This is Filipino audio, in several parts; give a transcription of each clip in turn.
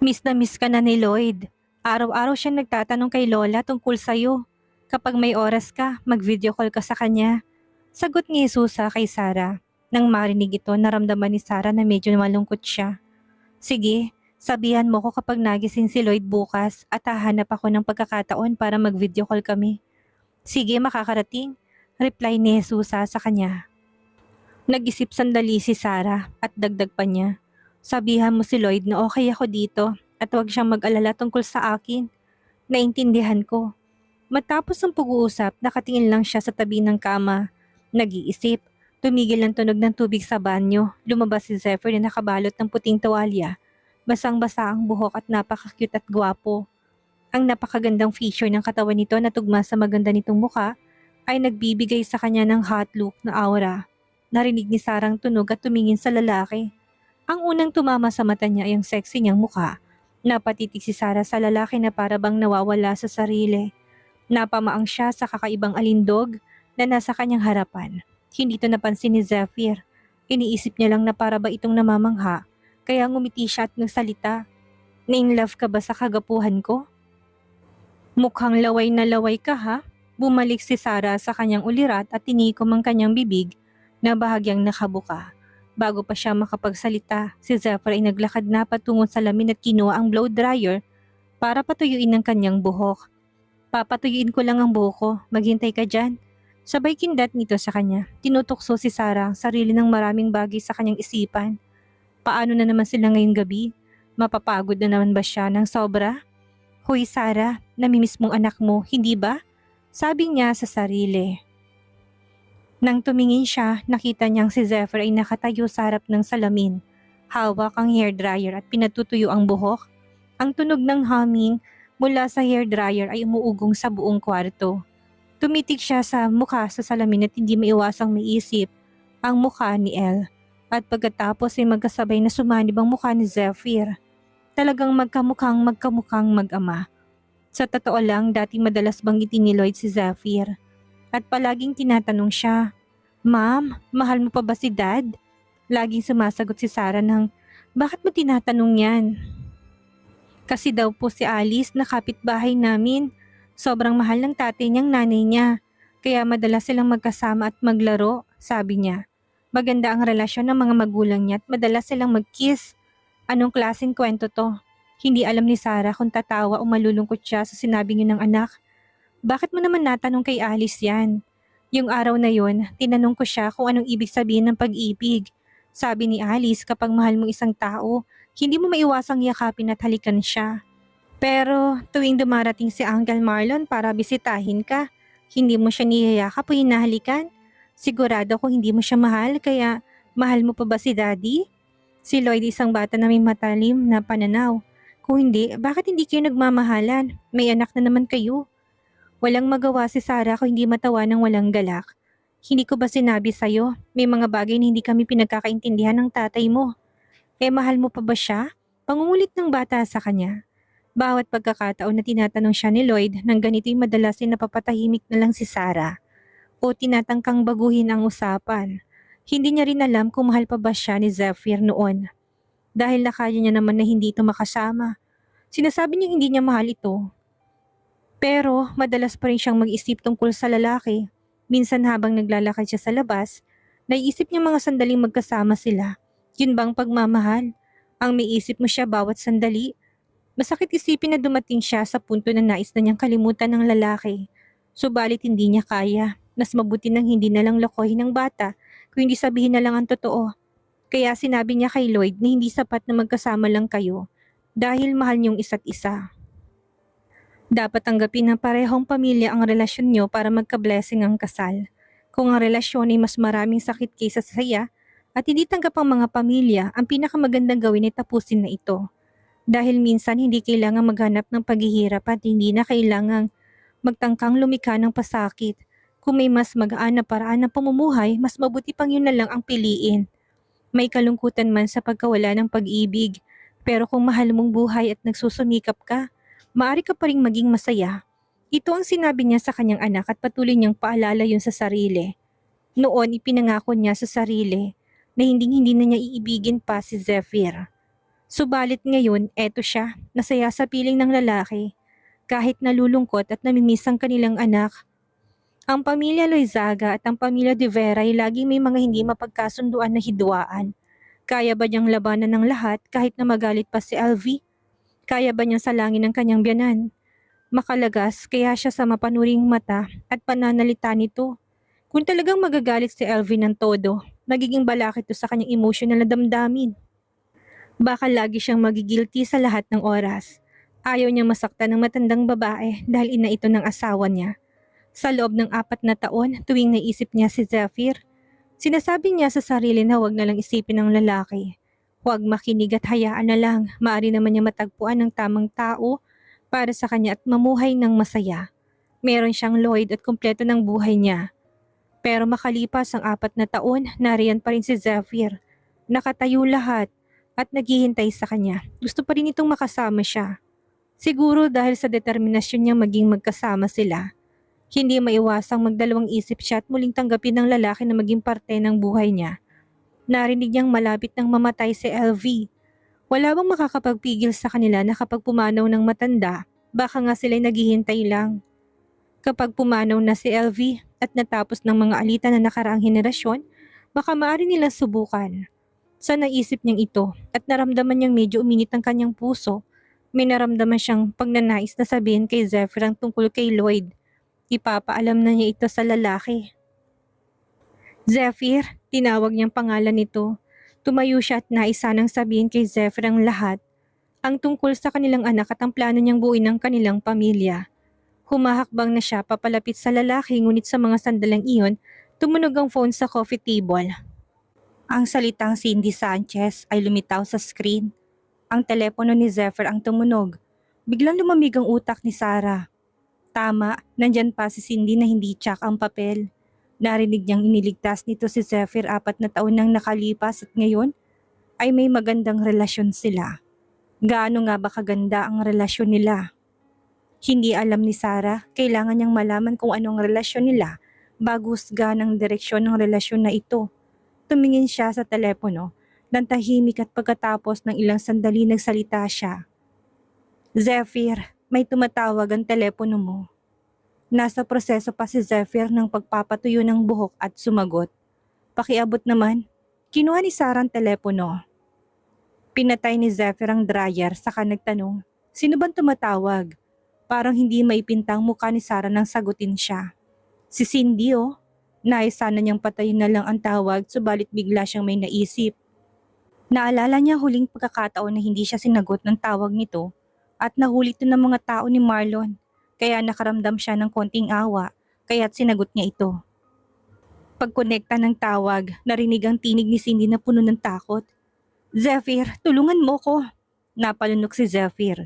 Miss na miss ka na ni Lloyd. Araw-araw siyang nagtatanong kay Lola tungkol sa'yo. Kapag may oras ka, mag-video call ka sa kanya. Sagot ni Jesusa kay Sarah. Nang marinig ito, naramdaman ni Sarah na medyo malungkot siya. Sige, sabihan mo ko kapag nagising si Lloyd bukas at hahanap ako ng pagkakataon para mag-video call kami. Sige, makakarating. Reply ni Jesusa sa kanya. Nag-isip sandali si Sarah at dagdag pa niya. Sabihan mo si Lloyd na okay ako dito at huwag siyang mag-alala tungkol sa akin. Naintindihan ko. Matapos ang pag-uusap, nakatingin lang siya sa tabi ng kama. Nag-iisip. Tumigil ang tunog ng tubig sa banyo. Lumabas si Zephyr na nakabalot ng puting tuwalya. Basang-basa ang buhok at napaka-cute at gwapo. Ang napakagandang feature ng katawan nito na tugma sa maganda nitong muka ay nagbibigay sa kanya ng hot look na aura. Narinig ni Sarah ang tunog at tumingin sa lalaki. Ang unang tumama sa mata niya ay ang sexy niyang mukha. Napatitig si Sarah sa lalaki na para bang nawawala sa sarili. Napamaang siya sa kakaibang alindog na nasa kanyang harapan. Hindi ito napansin ni Zephyr. Iniisip niya lang na para ba itong namamangha, kaya ngumiti siya at nagsalita. Na-in-love ka ba sa kagapuhan ko? Mukhang laway na laway ka ha? Bumalik si Sarah sa kanyang ulirat at tinikom ang kanyang bibig na bahagyang nakabuka. Bago pa siya makapagsalita, si Zephyr ay naglakad na patungo sa lamin at kinuha ang blow dryer para patuyuin ang kanyang buhok. Papatuyuin ko lang ang buhok ko, maghintay ka dyan. Sabay kindat nito sa kanya. Tinutokso si Sarah ang sarili ng maraming bagay sa kanyang isipan. Paano na naman sila ngayong gabi? Mapapagod na naman ba siya ng sobra? Hoy Sarah, namimiss mong anak mo, hindi ba? Sabi niya sa sarili. Nang tumingin siya, nakita niyang si Zephyr ay nakatayo sa harap ng salamin. Hawak ang hairdryer at pinatutuyo ang buhok. Ang tunog ng humming mula sa hairdryer ay umuugong sa buong kwarto. Tumitig siya sa mukha sa salamin at hindi maiwasang maiisip ang mukha ni Elle. At pagkatapos ay magkasabay na sumanib ang mukha ni Zephyr. Talagang magkamukhang mag-ama. Sa totoo lang, dati madalas banggitin ni Lloyd si Zephyr. At palaging tinatanong siya, Ma'am, mahal mo pa ba si Dad? Laging sumasagot si Sarah ng, bakit mo tinatanong yan? Kasi daw po si Alice na kapitbahay namin. Sobrang mahal ng tatay niyang nanay niya. Kaya madalas silang magkasama at maglaro, sabi niya. Maganda ang relasyon ng mga magulang niya at madalas silang mag-kiss. Anong klaseng kwento to? Hindi alam ni Sarah kung tatawa o malulungkot siya sa sinabi niyo ng anak. Bakit mo naman natanong kay Alice yan? Yung araw na yon, tinanong ko siya kung anong ibig sabihin ng pag-ibig. Sabi ni Alice, kapag mahal mo isang tao, hindi mo maiwasang yakapin at halikan siya. Pero tuwing dumarating si Uncle Marlon para bisitahin ka, hindi mo siya niyayakap o hinahalikan? Sigurado kung hindi mo siya mahal, kaya mahal mo pa ba si Daddy? Si Lloyd isang bata na may matalim na pananaw. Kung hindi, bakit hindi kayo nagmamahalan? May anak na naman kayo. Walang magawa si Sarah kung hindi matawa ng walang galak. Hindi ko ba sinabi sa'yo, may mga bagay na hindi kami pinagkakaintindihan ng tatay mo. Mahal mo pa ba siya? Pangungulit ng bata sa kanya. Bawat pagkakataon na tinatanong siya ni Lloyd nang ganito'y madalas ay napapatahimik na lang si Sarah. O tinatangkang baguhin ang usapan. Hindi niya rin alam kung mahal pa ba siya ni Zephyr noon. Dahil nakaya niya naman na hindi ito makasama. Sinasabi niya hindi niya mahal ito. Pero madalas pa rin siyang mag-isip tungkol sa lalaki. Minsan habang naglalakad siya sa labas, naiisip niya mga sandaling magkasama sila. Yun bang pagmamahal? Ang may isip mo siya bawat sandali. Masakit isipin na dumating siya sa punto na nais na niyang kalimutan ng lalaki. Subalit hindi niya kaya. Mas mabuti nang hindi na lang lokohin ng bata kung hindi sabihin na lang ang totoo. Kaya sinabi niya kay Lloyd na hindi sapat na magkasama lang kayo dahil mahal niyong isa't isa. Dapat tanggapin ng parehong pamilya ang relasyon niyo para magka-blessing ang kasal. Kung ang relasyon ay mas maraming sakit kaysa saya at hindi tanggap ang mga pamilya, ang pinakamagandang gawin ay tapusin na ito. Dahil minsan hindi kailangang maghanap ng paghihirap at hindi na kailangang magtangkang lumikha ng pasakit. Kung may mas magaan na paraan ng pamumuhay, mas mabuti pang yun na lang ang piliin. May kalungkutan man sa pagkawala ng pag-ibig, pero kung mahal mong buhay at nagsusumikap ka, maaari ka pa ring maging masaya. Ito ang sinabi niya sa kanyang anak at patuloy niyang paalala yun sa sarili. Noon ipinangako niya sa sarili na hindi na niya iibigin pa si Zephyr. Subalit ngayon, eto siya, nasaya sa piling ng lalaki, kahit nalulungkot at namimiss ang kanilang anak. Ang pamilya Loizaga at ang pamilya de Vera ay laging may mga hindi mapagkasunduan na hidwaan. Kaya ba niyang labanan ng lahat kahit na magalit pa si LV? Kaya ba niyang salangin ang kanyang biyanan? Makalagas kaya siya sa mapanuring mata at pananalita nito. Kung talagang magagalit si LV ng todo, magiging balakid to sa kanyang emotional na damdamin. Baka lagi siyang magigilty sa lahat ng oras. Ayaw niyang masaktan ng matandang babae dahil ina ito ng asawa niya. Sa loob ng 4 na taon, tuwing naisip niya si Zephyr, sinasabi niya sa sarili na huwag na lang isipin ng lalaki. Huwag makinig at hayaan na lang, maaari naman niya matagpuan ng tamang tao para sa kanya at mamuhay ng masaya. Meron siyang Lloyd at kumpleto ng buhay niya. Pero makalipas ang 4 na taon, nariyan pa rin si Zephyr. Nakatayo lahat at naghihintay sa kanya. Gusto pa rin itong makasama siya. Siguro dahil sa determinasyon niya maging magkasama sila. Hindi maiwasang magdalawang isip siya at muling tanggapin ng lalaki na maging parte ng buhay niya. Narinig niyang malapit nang mamatay si LV. Wala bang makakapagpigil sa kanila na kapag pumanaw ng matanda, baka nga sila'y naghihintay lang. Kapag pumanaw na si LV at natapos ng mga alitan na nakaraang henerasyon, baka maaari nilang subukan. Sa naisip niyang ito at naramdaman niyang medyo uminit ang kanyang puso, may naramdaman siyang pagnanais na sabihin kay Zephyr ang tungkol kay Lloyd. Ipapaalam na niya ito sa lalaki. Zephyr, tinawag niyang pangalan nito. Tumayo siya at nais sanang sabihin kay Zephyr ang lahat. Ang tungkol sa kanilang anak at ang plano niyang buuin ng kanilang pamilya. Humahakbang na siya papalapit sa lalaki ngunit sa mga sandalang iyon, tumunog ang phone sa coffee table. Ang salitang Cindy Sanchez ay lumitaw sa screen. Ang telepono ni Zephyr ang tumunog. Biglang lumamig ang utak ni Sarah. Tama, nandyan pa si Cindy na hindi tsak ang papel. Narinig niyang iniligtas nito si Zephyr 4 na taon nang nakalipas at ngayon ay may magandang relasyon sila. Gaano nga ba kaganda ang relasyon nila? Hindi alam ni Sarah, kailangan niyang malaman kung anong relasyon nila bago husgahan ang direksyon ng relasyon na ito. Tumingin siya sa telepono, nang tahimik at pagkatapos ng ilang sandali nagsalita siya. Zephyr, may tumatawag ang telepono mo. Nasa proseso pa si Zephyr ng pagpapatuyo ng buhok at sumagot. Pakiabot naman. Kinuha ni Sarah ang telepono. Pinatay ni Zephyr ang dryer saka nagtanong, sino bang tumatawag? Parang hindi maipintang mukha ni Sarah nang sagutin siya. Si Cindy oh. Nais sana niyang patayin na lang ang tawag subalit bigla siyang may naisip. Naalala niya huling pagkakataon na hindi siya sinagot ng tawag nito at nahuli ito ng mga tao ni Marlon kaya nakaramdam siya ng konting awa kaya't sinagot niya ito. Pagkonekta ng tawag, narinig ang tinig ni Cindy na puno ng takot. Zephyr, tulungan mo ko! Napalunok si Zephyr.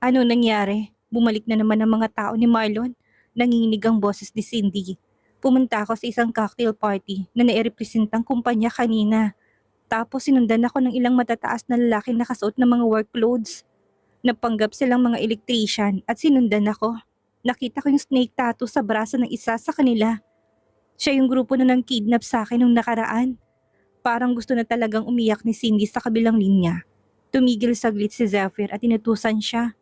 Ano nangyari? Bumalik na naman ang mga tao ni Marlon. Nanginginig ang boses ni Cindy. Pumunta ako sa isang cocktail party na nairepresentang kumpanya kanina. Tapos sinundan ako ng ilang matataas na lalaki na nakasuot ng mga work clothes. Napanggap silang mga electrician at sinundan ako. Nakita ko yung snake tattoo sa braso ng isa sa kanila. Siya yung grupo na nang kidnap sa akin nung nakaraan. Parang gusto na talagang umiyak ni Cindy sa kabilang linya. Tumigil saglit si Zephyr at inutusan siya.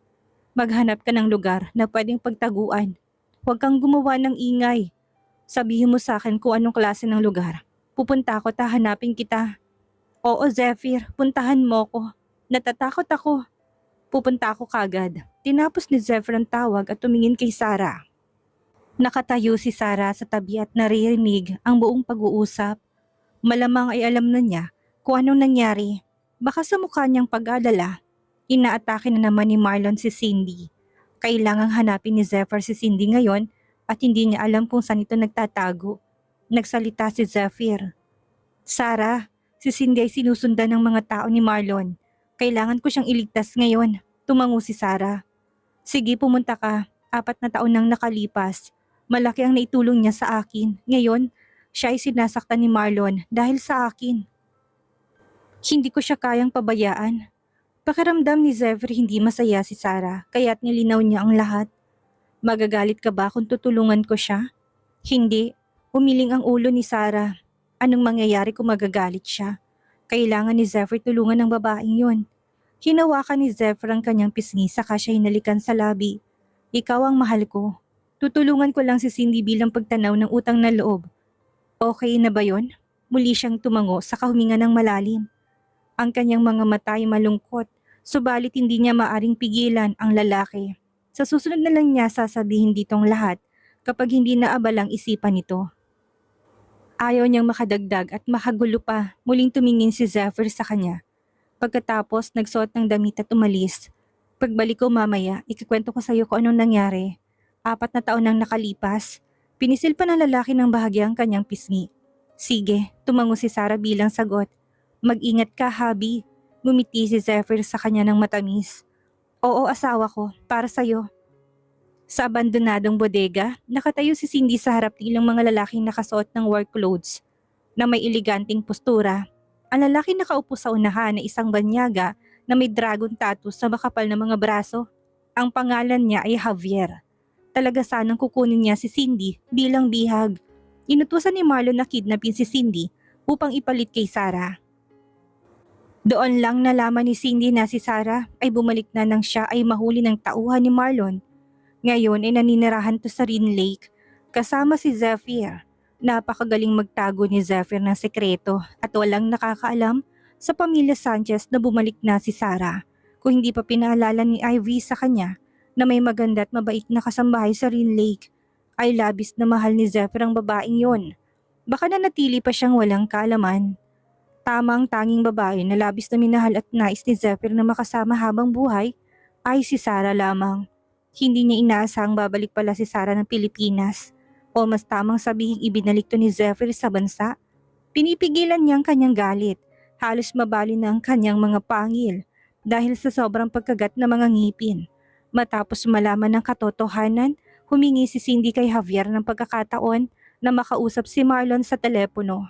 Maghanap ka ng lugar na pwedeng pagtaguan. Huwag kang gumawa ng ingay. Sabihin mo sa akin kung anong klase ng lugar. Pupunta ako at hanapin kita. Oo Zephyr, puntahan mo ko. Natatakot ako. Pupunta ako kagad. Tinapos ni Zephyr ang tawag at tumingin kay Sarah. Nakatayo si Sarah sa tabi at naririnig ang buong pag-uusap. Malamang ay alam na niya kung anong nangyari. Baka sa mukha niyang pag-alala, inaatake na naman ni Marlon si Cindy. Kailangang hanapin ni Zephyr si Cindy ngayon at hindi niya alam kung saan ito nagtatago. Nagsalita si Zephyr. Sarah, si Cindy ay sinusundan ng mga tao ni Marlon. Kailangan ko siyang iligtas ngayon. Tumango si Sarah. Sige, pumunta ka. 4 na taon nang nakalipas. Malaki ang naitulong niya sa akin. Ngayon, siya ay sinasaktan ni Marlon dahil sa akin. Hindi ko siya kayang pabayaan. Pakiramdam ni Zephyr hindi masaya si Sarah kaya't nilinaw niya ang lahat. Magagalit ka ba kung tutulungan ko siya? Hindi. Umiling ang ulo ni Sarah. Anong mangyayari kung magagalit siya? Kailangan ni Zephyr tulungan ng babaeng yun. Hinawakan ni Zephyr ang kanyang pisngi saka siya hinalikan sa labi. Ikaw ang mahal ko. Tutulungan ko lang si Cindy bilang pagtanaw ng utang na loob. Okay na ba yon? Muli siyang tumango sa huminga ng malalim. Ang kanyang mga mata ay malungkot, subalit hindi niya maaring pigilan ang lalaki. Sa susunod na lang niya sasabihin ditong lahat kapag hindi naabalang isipan nito. Ayaw niyang makadagdag at makagulo pa, muling tumingin si Zephyr sa kanya. Pagkatapos nagsuot ng damit at umalis. Pagbalik ko mamaya, ikikwento ko sa iyo kung anong nangyari. 4 na taon nang nakalipas, pinisil pa ng lalaki ng bahagya ang kanyang pisngi. Sige, tumango si Sarah bilang sagot. Mag-ingat ka, Habi. Ngumiti si Zephyr sa kanya ng matamis. Oo, asawa ko, para sa'yo. Sa abandonadong bodega, nakatayo si Cindy sa harap ng ilang mga lalaking nakasuot ng work clothes na may eleganting postura. Ang lalaki nakaupo sa unahan na isang banyaga na may dragon tattoo sa makapal na mga braso. Ang pangalan niya ay Javier. Talaga sanang kukunin niya si Cindy bilang bihag. Inutusan ni Marlon na kidnapin si Cindy upang ipalit kay Sarah. Doon lang nalaman ni Cindy na si Sarah ay bumalik na nang siya ay mahuli ng tauhan ni Marlon. Ngayon ay naninirahan to sa Rin Lake kasama si Zephyr. Napakagaling magtago ni Zephyr ng sekreto at walang nakakaalam sa pamilya Sanchez na bumalik na si Sarah. Kung hindi pa pinaalala ni Ivy sa kanya na may maganda at mabait na kasambahay sa Rin Lake, ay labis na mahal ni Zephyr ang babaeng yon. Baka nanatili pa siyang walang kaalaman. Tamang tanging babae na labis na minahal at nais ni Zephyr na makasama habang buhay ay si Sarah lamang. Hindi niya inaasahang babalik pala si Sarah ng Pilipinas. O mas tamang sabihing ibinalik to ni Zephyr sa bansa. Pinipigilan niya ang kanyang galit. Halos mabali na ang kanyang mga pangil dahil sa sobrang pagkagat ng mga ngipin. Matapos malaman ng katotohanan, humingi si Cindy kay Javier ng pagkakataon na makausap si Marlon sa telepono.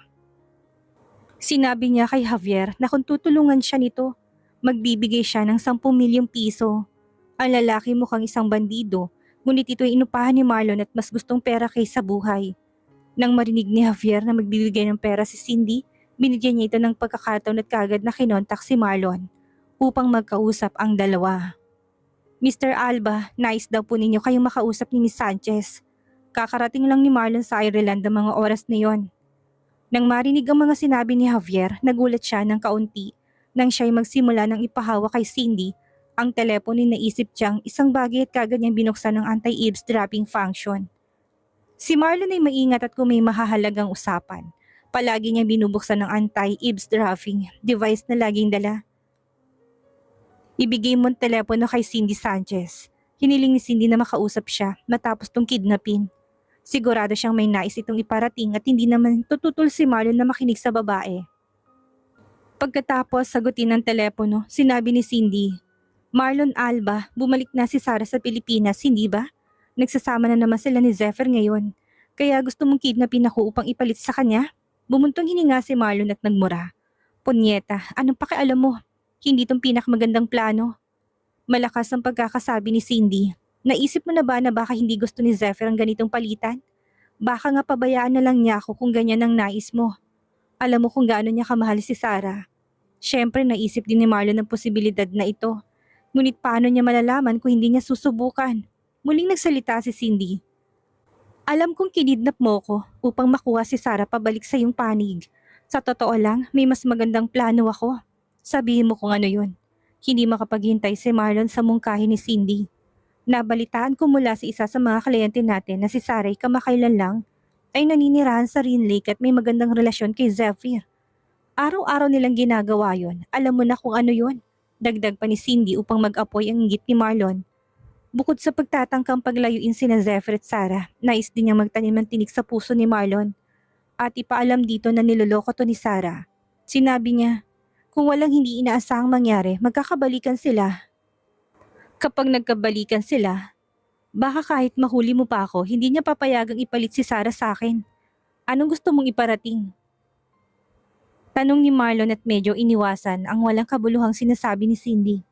Sinabi niya kay Javier na kung tutulungan siya nito, magbibigay siya ng 10 milyong piso. Ang lalaki mukhang isang bandido, ngunit ito ay inupahan ni Marlon at mas gustong pera kaysa buhay. Nang marinig ni Javier na magbibigay ng pera si Cindy, binigyan niya ito ng pagkakataon at kagad na kinontak si Marlon upang magkausap ang dalawa. Mr. Alba, nais daw po ninyo kayong makausap ni Miss Sanchez. Kakarating lang ni Marlon sa Ireland ang mga oras na yon. Nang marinig ang mga sinabi ni Javier, nagulat siya ng kaunti nang siya'y magsimula ng ipahawa kay Cindy ang telepono. Naisip niyang isang bagay at kagad niyang binuksan ng anti-eavesdropping function. Si Marlon ay maingat at kung may mahahalagang usapan, palagi niyang binubuksan ng anti-eavesdropping device na laging dala. Ibigay mo ang telepono kay Cindy Sanchez. Hiniling ni Cindy na makausap siya matapos tong kidnapin. Sigurado siyang may nais itong iparating at hindi naman tututol si Marlon na makinig sa babae. Pagkatapos sagutin ng telepono, sinabi ni Cindy, Marlon Alba, bumalik na si Sarah sa Pilipinas, hindi ba? Nagsasama na naman sila ni Zephyr ngayon. Kaya gusto mong kidnapin ako upang ipalit sa kanya? Bumuntong hininga si Marlon at nagmura. Punyeta, anong pakialam mo? Hindi itong pinakamagandang plano. Malakas ang pagkakasabi ni Cindy. Naisip mo na ba na baka hindi gusto ni Zephyr ang ganitong palitan? Baka nga pabayaan na lang niya ako kung ganyan ang nais mo. Alam mo kung gaano niya kamahal si Sarah. Siyempre naisip din ni Marlon ang posibilidad na ito. Ngunit paano niya malalaman kung hindi niya susubukan? Muling nagsalita si Cindy. Alam kong kinidnap mo ko upang makuha si Sarah pabalik sa iyong panig. Sa totoo lang, may mas magandang plano ako. Sabihin mo kung ano yun. Hindi makapaghintay si Marlon sa mungkahi ni Cindy. Nabalitaan ko mula sa isa sa mga kliyente natin na si Sarah ay kamakailan lang ay naninirahan sa Rin Lake at may magandang relasyon kay Zephyr. Araw-araw nilang ginagawa yon. Alam mo na kung ano yon. Dagdag pa ni Cindy upang mag-apoy ang inggit ni Marlon. Bukod sa pagtatangkang paglayuin sina Zephyr at Sarah, nais din niyang magtanim ng tinik sa puso ni Marlon. At ipaalam dito na niloloko to ni Sarah. Sinabi niya, kung walang hindi inaasahang mangyari, magkakabalikan sila. Kapag nagkabalikan sila, baka kahit mahuli mo pa ako, hindi niya papayagang ipalit si Sarah sa akin. Anong gusto mong iparating? Tanong ni Marlon at medyo iniwasan ang walang kabuluhang sinasabi ni Cindy.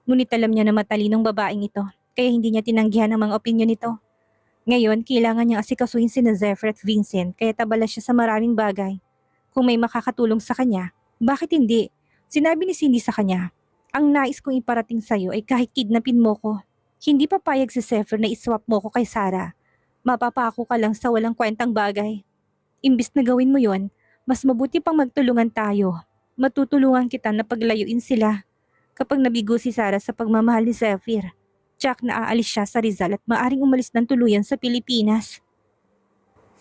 Ngunit alam niya na matalinong babaeng ito, kaya hindi niya tinanggihan ang mga opinyon nito. Ngayon, kailangan niyang asikasuhin sina Zephyr at Vincent kaya tabala siya sa maraming bagay. Kung may makakatulong sa kanya, bakit hindi? Sinabi ni Cindy sa kanya, Ang nais kong iparating sa'yo ay kahit kidnapin mo ko, hindi papayag si Zephyr na iswap mo ko kay Sarah. Mapapako ka lang sa walang kwentang bagay. Imbis na gawin mo yon, mas mabuti pang magtulungan tayo. Matutulungan kita na paglayuin sila. Kapag nabigo si Sarah sa pagmamahal ni Zephyr, tsak na aalis siya sa Rizal at maaring umalis ng tuluyan sa Pilipinas.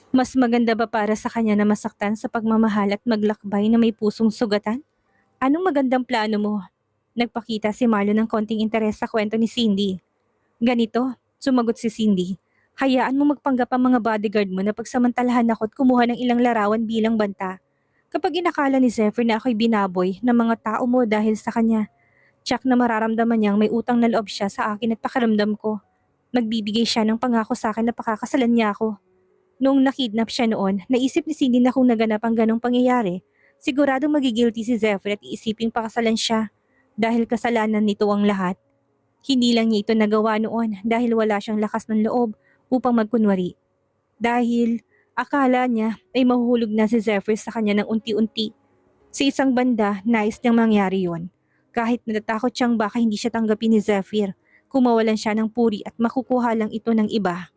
Mas maganda ba para sa kanya na masaktan sa pagmamahal at maglakbay na may pusong sugatan? Anong magandang plano mo? Nagpakita si Marlon ng konting interes sa kwento ni Cindy. Ganito, sumagot si Cindy. Hayaan mo magpanggap ang mga bodyguard mo na pagsamantalahan ako at kumuha ng ilang larawan bilang banta. Kapag inakala ni Zephyr na ako'y binaboy ng mga tao mo dahil sa kanya, tsak na mararamdaman niyang may utang na loob siya sa akin at pakiramdam ko. Magbibigay siya ng pangako sa akin na pakakasalan niya ako. Noong nakidnap siya noon, naisip ni Cindy na kung naganap ang ganong pangyayari, siguradong magigilty si Zephyr at iisiping pakasalan siya dahil kasalanan nito ang lahat. Hindi lang niya ito nagawa noon dahil wala siyang lakas ng loob upang magkunwari. Dahil akala niya ay mahuhulog na si Zephyr sa kanya ng unti-unti. Sa isang banda, nais niyang mangyari yon. Kahit natatakot siyang baka hindi siya tanggapin ni Zephyr, kung mawalan siya ng puri at makukuha lang ito ng iba.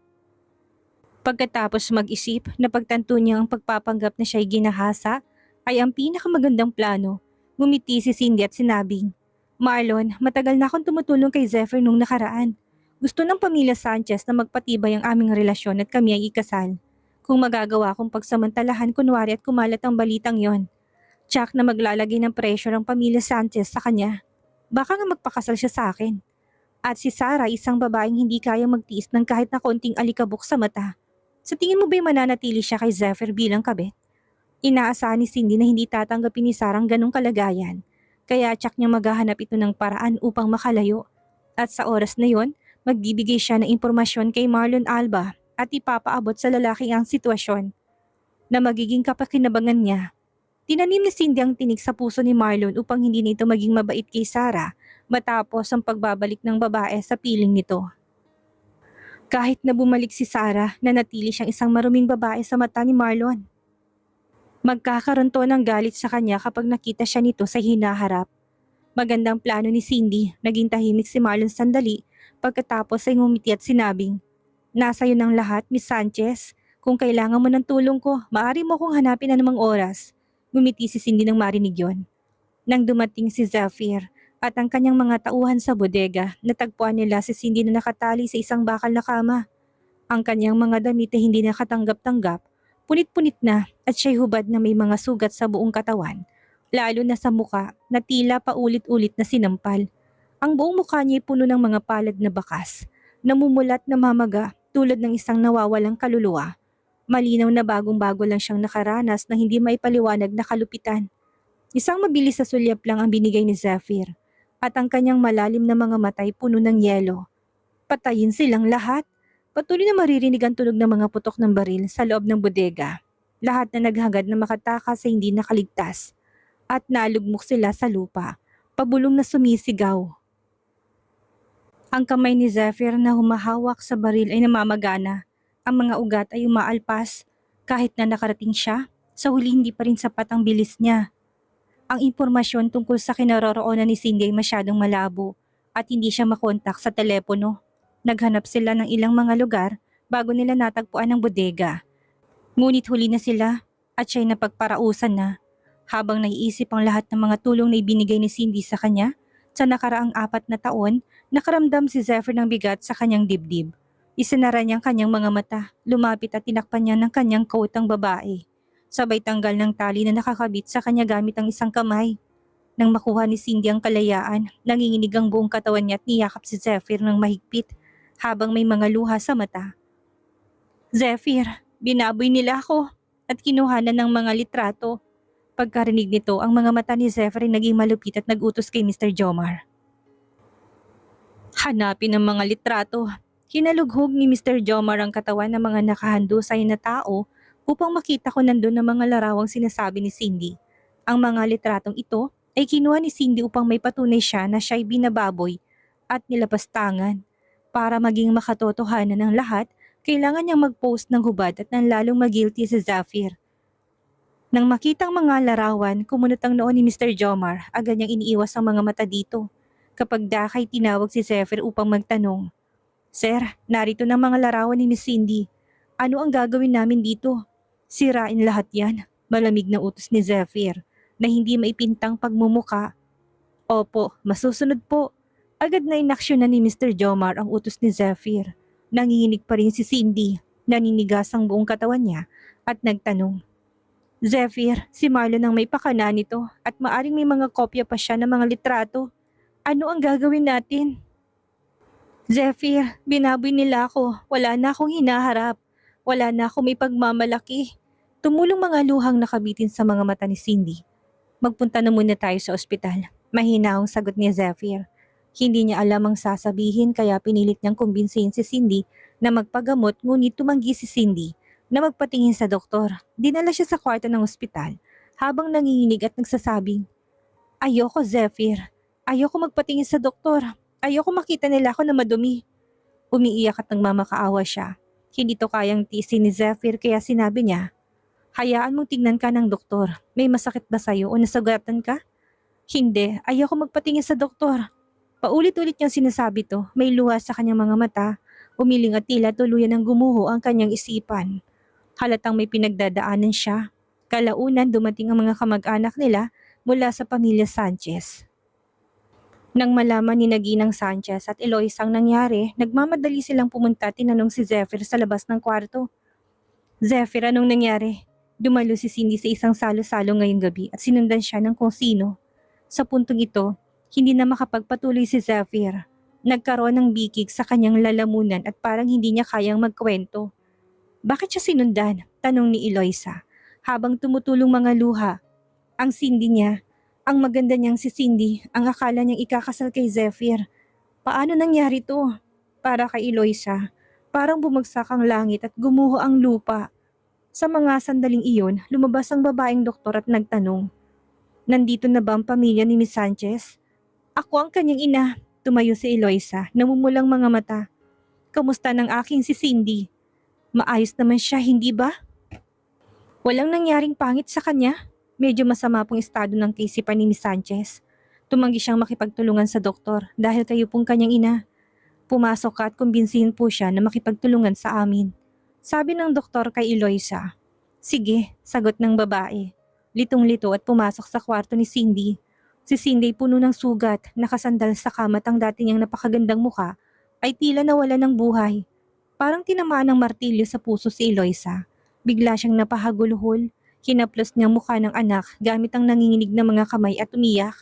Pagkatapos mag-isip na pagtanto niya ang pagpapanggap na siya'y ginahasa ay ang pinakamagandang plano, ngumiti si Cindy at sinabing, Marlon, matagal na akong tumutulong kay Zephyr nung nakaraan. Gusto ng pamilya Sanchez na magpatibay ang aming relasyon at kami ay ikasal. Kung magagawa kong pagsamantalahan kunwari at kumalat ang balitang yon, tsak na maglalagay ng pressure ang pamilya Sanchez sa kanya. Baka nga magpakasal siya sa akin. At si Sarah, isang babaeng hindi kayang magtiis ng kahit na konting alikabok sa mata. Sa tingin mo ba'y mananatili siya kay Zephyr bilang kabit? Inaasahan ni Cindy na hindi tatanggapin ni Sarah ang ganong kalagayan, kaya tsak niya maghahanap ito ng paraan upang makalayo. At sa oras na yon, magbibigay siya ng impormasyon kay Marlon Alba at ipapaabot sa lalaki ang sitwasyon na magiging kapakinabangan niya. Tinanim ni Cindy ang tinik sa puso ni Marlon upang hindi nito maging mabait kay Sarah matapos ang pagbabalik ng babae sa piling nito. Kahit na bumalik si Sarah, nanatili siyang isang maruming babae sa mata ni Marlon. Magkakaroon to ng galit sa kanya kapag nakita siya nito sa hinaharap. Magandang plano ni Cindy, naging tahimik si Marlon sandali pagkatapos ay ngumiti at sinabing, Nasa iyo ng lahat, Miss Sanchez. Kung kailangan mo ng tulong ko, maaari mo kong hanapin anumang oras. Ngumiti si Cindy nang marinig yon. Nang dumating si Zephyr at ang kanyang mga tauhan sa bodega, natagpuan nila si Cindy na nakatali sa isang bakal na kama. Ang kanyang mga damit ay hindi nakatanggap-tanggap, punit-punit na at siya'y hubad na may mga sugat sa buong katawan, lalo na sa muka na tila paulit-ulit na sinampal. Ang buong mukha niya ay puno ng mga palad na bakas, namumulat na mamaga tulad ng isang nawawalang kaluluwa. Malinaw na bagong-bago lang siyang nakaranas na hindi maipaliwanag na kalupitan. Isang mabilis sa sulyap lang ang binigay ni Zephyr at ang kanyang malalim na mga matay puno ng yelo. Patayin silang lahat. Patuloy na maririnig ang tunog ng mga putok ng baril sa loob ng bodega. Lahat na naghagad na makatakas sa hindi nakaligtas. At nalugmok sila sa lupa, pabulong na sumisigaw. Ang kamay ni Zephyr na humahawak sa baril ay namamagana. Ang mga ugat ay umaalpas. Kahit na nakarating siya, sa huli hindi pa rin sapat ang bilis niya. Ang impormasyon tungkol sa kinaroroonan ni Cindy ay masyadong malabo at hindi siya makontak sa telepono. Naghanap sila ng ilang mga lugar bago nila natagpuan ang bodega. Ngunit huli na sila at siya'y napagparausan na. Habang naiisip ang lahat ng mga tulong na ibinigay ni Cindy sa kanya, sa nakaraang 4 na taon, nakaramdam si Zephyr ng bigat sa kanyang dibdib. Isinara niyang kanyang mga mata, lumapit at tinakpan niya ng kanyang coat ang babae. Sabay tanggal ng tali na nakakabit sa kanya gamit ang isang kamay. Nang makuha ni Cindy ang kalayaan, nanginginig ang buong katawan niya at niyakap si Zephyr ng mahigpit habang may mga luha sa mata. Zephyr, binaboy nila ako at kinuhanan ng mga litrato. Pagkarinig nito, ang mga mata ni Zephyr ay naging malupit at nagutos kay Mr. Jomar. Hanapin ang mga litrato. Kinalughog ni Mr. Jomar ang katawan ng mga nakahandusay na tao upang makita ko nandun ang mga larawang sinasabi ni Cindy. Ang mga litratong ito ay kinuha ni Cindy upang may patunay siya na siya'y binababoy at nilapastangan. Para maging makatotohanan ng lahat, kailangan niyang mag-post ng hubad at nang lalong mag-guilty si Zephyr. Nang makitang mga larawan, kumunot ang noon ni Mr. Jomar, agad niyang iniiwas ang mga mata dito. Kapag dakay tinawag si Zephyr upang magtanong, "Sir, narito ng mga larawan ni Miss Cindy. Ano ang gagawin namin dito?" "Sirain lahat yan," malamig na utos ni Zephyr na hindi maipintang pagmumuka. "Opo, masusunod po." Agad na inaksyon na ni Mr. Jomar ang utos ni Zephyr. Nanginginig pa rin si Cindy, naninigas ang buong katawan niya at nagtanong, "Zephyr, si Marlon ang may pakana nito at maaring may mga kopya pa siya ng mga litrato. Ano ang gagawin natin?" "Zephyr, binaboy nila ako. Wala na akong hinaharap. Wala na akong may pagmamalaki." Tumulong mga luhang nakabitin sa mga mata ni Cindy. "Magpunta na muna tayo sa ospital." Mahinahong sagot ni Zephyr. Hindi niya alam ang sasabihin kaya pinilit niyang kumbinsihin si Cindy na magpagamot, ngunit tumanggi si Cindy na magpatingin sa doktor. Dinala siya sa kwarto ng ospital habang nanginginig at nagsasabing, "Ayoko, Zephyr. Ayoko magpatingin sa doktor. Ayoko makita nila ako na madumi." Umiiyak at nagmamakaawa siya. Hindi to kayang tiisin ni Zephyr kaya sinabi niya, "Hayaan mong tingnan ka ng doktor. May masakit ba sa'yo o nasugatan ka?" "Hindi, ayoko magpatingin sa doktor." Paulit-ulit niyang sinasabi to, may luha sa kanyang mga mata, umiling at tila tuluyan ng gumuho ang kanyang isipan. Halatang may pinagdadaanan siya. Kalaunan dumating ang mga kamag-anak nila mula sa pamilya Sanchez. Nang malaman ni Naginang Sanchez at Eloisa ang nangyari, nagmamadali silang pumunta at tinanong si Zephyr sa labas ng kwarto. "Zephyr, anong nangyari?" Dumalo si Cindy sa isang salo-salo ngayong gabi at sinundan siya ng kung sino. Sa puntong ito, hindi na makapagpatuloy si Zephyr. Nagkaroon ng bikig sa kanyang lalamunan at parang hindi niya kayang magkwento. "Bakit siya sinundan?" tanong ni Eloisa, habang tumutulong mga luha. Ang Cindy niya, ang maganda niyang si Cindy, ang akala niyang ikakasal kay Zephyr. Paano nangyari to? Para kay Eloisa, parang bumagsak ang langit at gumuho ang lupa. Sa mga sandaling iyon, lumabas ang babaeng doktor at nagtanong, "Nandito na ba ang pamilya ni Miss Sanchez?" "Ako ang kanyang ina." Tumayo si Eloisa, namumulang mga mata. "Kamusta ng aking si Cindy?" "Maayos naman siya, hindi ba? Walang nangyaring pangit sa kanya." Medyo masama pong estado ng kaisipan ni Miss Sanchez. Tumanggi siyang makipagtulungan sa doktor dahil kayo pong kanyang ina. "Pumasok ka at kumbinsihin po siya na makipagtulungan sa amin," sabi ng doktor kay Eloisa. "Sige," sagot ng babae. Litong-lito at pumasok sa kwarto ni Cindy. Si Cindy puno ng sugat, nakasandal sa kama at ang dati niyang napakagandang muka ay tila nawala ng buhay. Parang tinamaan ng martilyo sa puso si Eloisa. Bigla siyang napahaguluhol. Hinaplos niyang mukha ng anak gamit ang nanginginig na mga kamay at umiyak.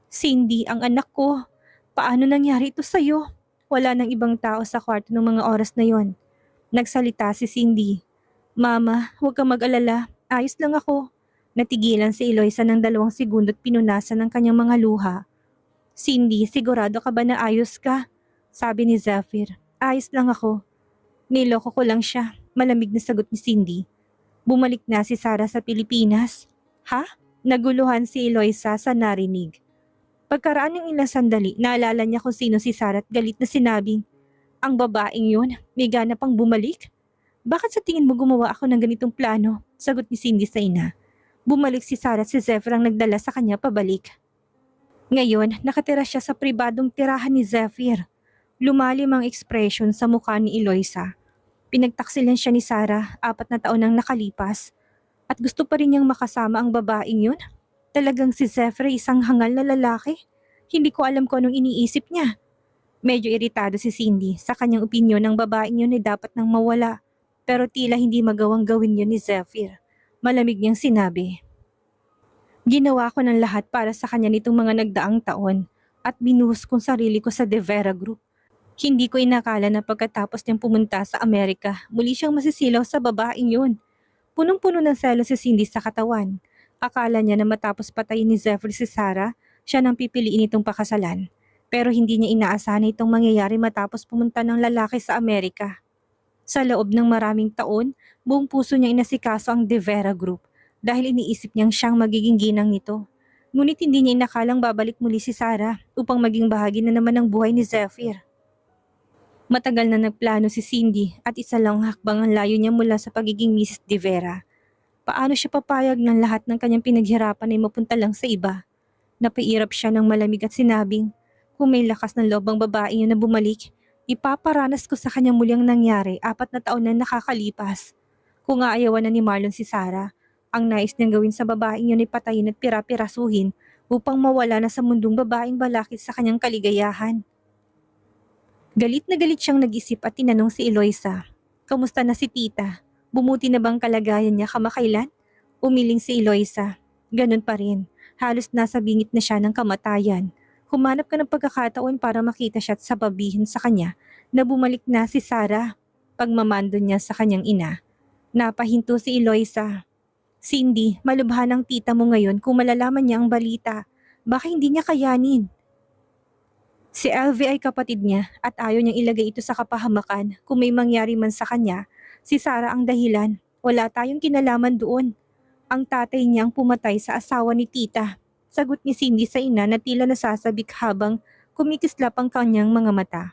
"Cindy, ang anak ko. Paano nangyari ito sa'yo?" Wala nang ibang tao sa kwarto ng mga oras na yon. Nagsalita si Cindy. "Mama, huwag kang mag-alala. Ayos lang ako." Natigilan si Eloisa ng 2 segundo at pinunasan ng kanyang mga luha. "Cindy, sigurado ka ba na ayos ka?" sabi ni Zephyr. "Ayos lang ako." "Niloko ko lang siya," malamig na sagot ni Cindy. "Bumalik na si Sarah sa Pilipinas." "Ha?" Naguluhan si Eloisa sa narinig. Pagkaraan ng ilang sandali, naalala niya kung sino si Sarah at galit na sinabing, "Ang babaeng yun, may gana pang bumalik? Bakit sa tingin mo gumawa ako ng ganitong plano?" Sagot ni Cindy sa ina. Bumalik si Sarah at si Zephyr ang nagdala sa kanya pabalik. Ngayon, nakatira siya sa pribadong tirahan ni Zephyr. Lumalim ang ekspresyon sa mukha ni Eloisa. Pinagtaksilan siya ni Sarah 4 na taon nang nakalipas. At gusto pa rin niyang makasama ang babaeng yun? Talagang si Zephyr ay isang hangal na lalaki. Hindi ko alam kung anong iniisip niya. Medyo iritado si Cindy sa kanyang opinyon ng babaeng yun ay dapat nang mawala. Pero tila hindi magawang gawin yun ni Zephyr. Malamig niyang sinabi, "Ginawa ko ng lahat para sa kanya nitong mga nagdaang taon at binuhos kong sarili ko sa De Vera Group. Hindi ko inakala na pagkatapos niyang pumunta sa Amerika, muli siyang masisilaw sa babaeng yun." Punong-puno ng selos si Cindy sa katawan. Akala niya na matapos patayin ni Zephyr si Sarah, siya nang pipiliin itong pakasalan. Pero hindi niya inaasahan na itong mangyayari matapos pumunta ng lalaki sa Amerika. Sa loob ng maraming taon, buong puso niyang inasikaso ang De Vera Group dahil iniisip niyang siyang magiging ginang nito. Ngunit hindi niya inakalang babalik muli si Sarah upang maging bahagi na naman ng buhay ni Zephyr. Matagal na nagplano si Cindy at isa lang hakbang ang layo niya mula sa pagiging Mrs. De Vera. Paano siya papayag ng lahat ng kanyang pinaghirapan ay mapunta lang sa iba? Napairap siya ng malamig at sinabing, Kung may lakas ng loob ang babae yun na bumalik, ipaparanas ko sa kanya muli ang nangyari 4 na taon na nakakalipas. Kung aayawan na ni Marlon si Sarah, ang nais niyang gawin sa babaeng yun ay patayin at pira-pirasuhin upang mawala na sa mundong babaeng balakid sa kanyang kaligayahan. Galit na galit siyang nag-isip at tinanong si Eloisa, "Kamusta na si tita? Bumuti na bang kalagayan niya kamakailan?" Umiling si Eloisa, "Ganun pa rin. Halos nasa bingit na siya ng kamatayan. Humanap ka ng pagkakataon para makita siya at sababihin sa kanya na bumalik na si Sarah." Pagmamando niya sa kanyang ina. Napahinto si Eloisa. "Cindy, malubhan ang tita mo ngayon kung malalaman niya ang balita. Baka hindi niya kayanin." Si LV ay kapatid niya at ayaw niyang ilagay ito sa kapahamakan. Kung may mangyari man sa kanya, si Sarah ang dahilan. Wala tayong kinalaman doon. Ang tatay niya ang pumatay sa asawa ni tita. Sagot ni Cindy sa ina na tila nasasabik habang kumikislap ang kanyang mga mata.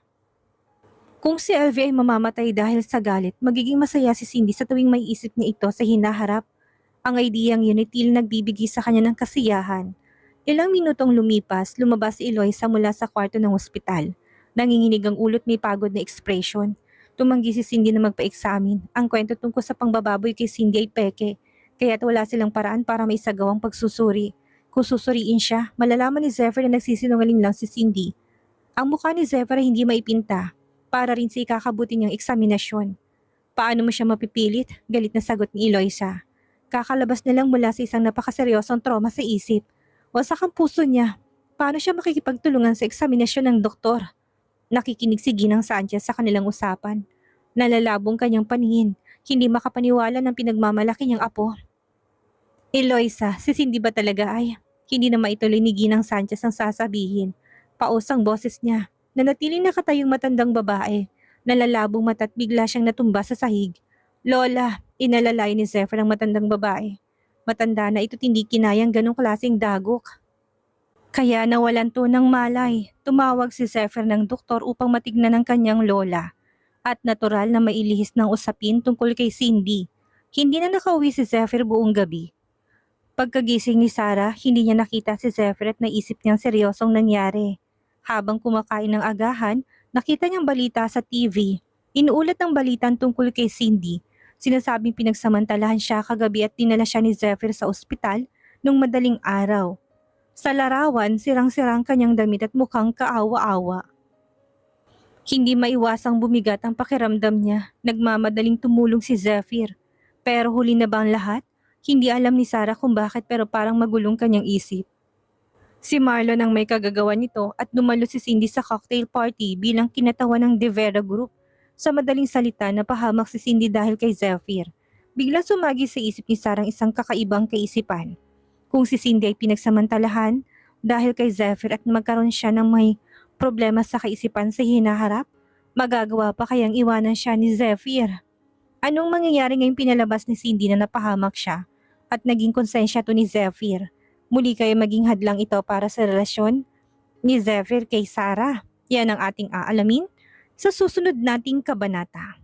Kung si LV ay mamamatay dahil sa galit, magiging masaya si Cindy sa tuwing may isip niya ito sa hinaharap. Ang ideyang yun ay tila nagbibigay sa kanya ng kasiyahan. Ilang minutong lumipas, lumabas si Eloisa mula sa kwarto ng ospital. Nanginginig ang ulot, may pagod na ekspresyon. Tumanggi si Cindy na magpa-examine. Ang kwento tungkol sa pangbababoy kay Cindy ay peke, kaya't wala silang paraan para maisagawang pagsusuri. Kung susuriin siya, malalaman ni Zephyr na nagsisinungaling lang si Cindy. Ang mukha ni Zephyr ay hindi maipinta, para rin sa ikakabuti niyang eksaminasyon. "Paano mo siya mapipilit?" Galit na sagot ni Eloisa. "Kakalabas na lang mula sa isang napakaseryosong trauma sa isip. Wasak ang puso niya. Paano siya makikipagtulungan sa eksaminasyon ng doktor?" Nakikinig si Ginang Sanchez sa kanilang usapan. Nalalabong kanyang paningin, hindi makapaniwala ng pinagmamalaki niyang apo. "Eloisa, si Cindy ba talaga ay?" Hindi na maituloy ni Ginang Sanchez ang sasabihin. Paus ang boses niya. Nanatiling nakatayong matandang babae. Nalalabong mata at bigla siyang natumba sa sahig. "Lola," inalalay ni Zephyr ang matandang babae. Matanda na ito't hindi kinayang ganong klaseng dagok. Kaya nawalan to ng malay. Tumawag si Zephyr ng doktor upang matignan ang kanyang lola. At natural na mailihis ng usapin tungkol kay Cindy. Hindi na nakauwi si Zephyr buong gabi. Pagkagising ni Sarah, hindi niya nakita si Zephyr at naisip niyang seryosong nangyari. Habang kumakain ng agahan, nakita niyang balita sa TV. Inuulat ng balitan tungkol kay Cindy. Sinasabing pinagsamantalahan siya kagabi at dinala siya ni Zephyr sa ospital nung madaling araw. Sa larawan, sirang-sirang kanyang damit at mukhang kaawa-awa. Hindi maiwasang bumigat ang pakiramdam niya. Nagmamadaling tumulong si Zephyr. Pero huli na ba ang lahat? Hindi alam ni Sarah kung bakit, pero parang magulong kanyang isip. Si Marlon ang may kagagawa nito at dumalo si Cindy sa cocktail party bilang kinatawan ng De Vera Group. Sa madaling salita, napahamak si Cindy dahil kay Zephyr. Biglang sumagi sa isip ni Sarah isang kakaibang kaisipan. Kung si Cindy ay pinagsamantalahan dahil kay Zephyr at magkaroon siya ng may problema sa kaisipan sa hinaharap, magagawa pa kayang iwanan siya ni Zephyr? Anong mangyayari ngayong pinalabas ni Cindy na napahamak siya at naging konsensya to ni Zephyr? Muli kayo maging hadlang ito para sa relasyon ni Zephyr kay Sarah? Yan ang ating aalamin sa susunod nating kabanata.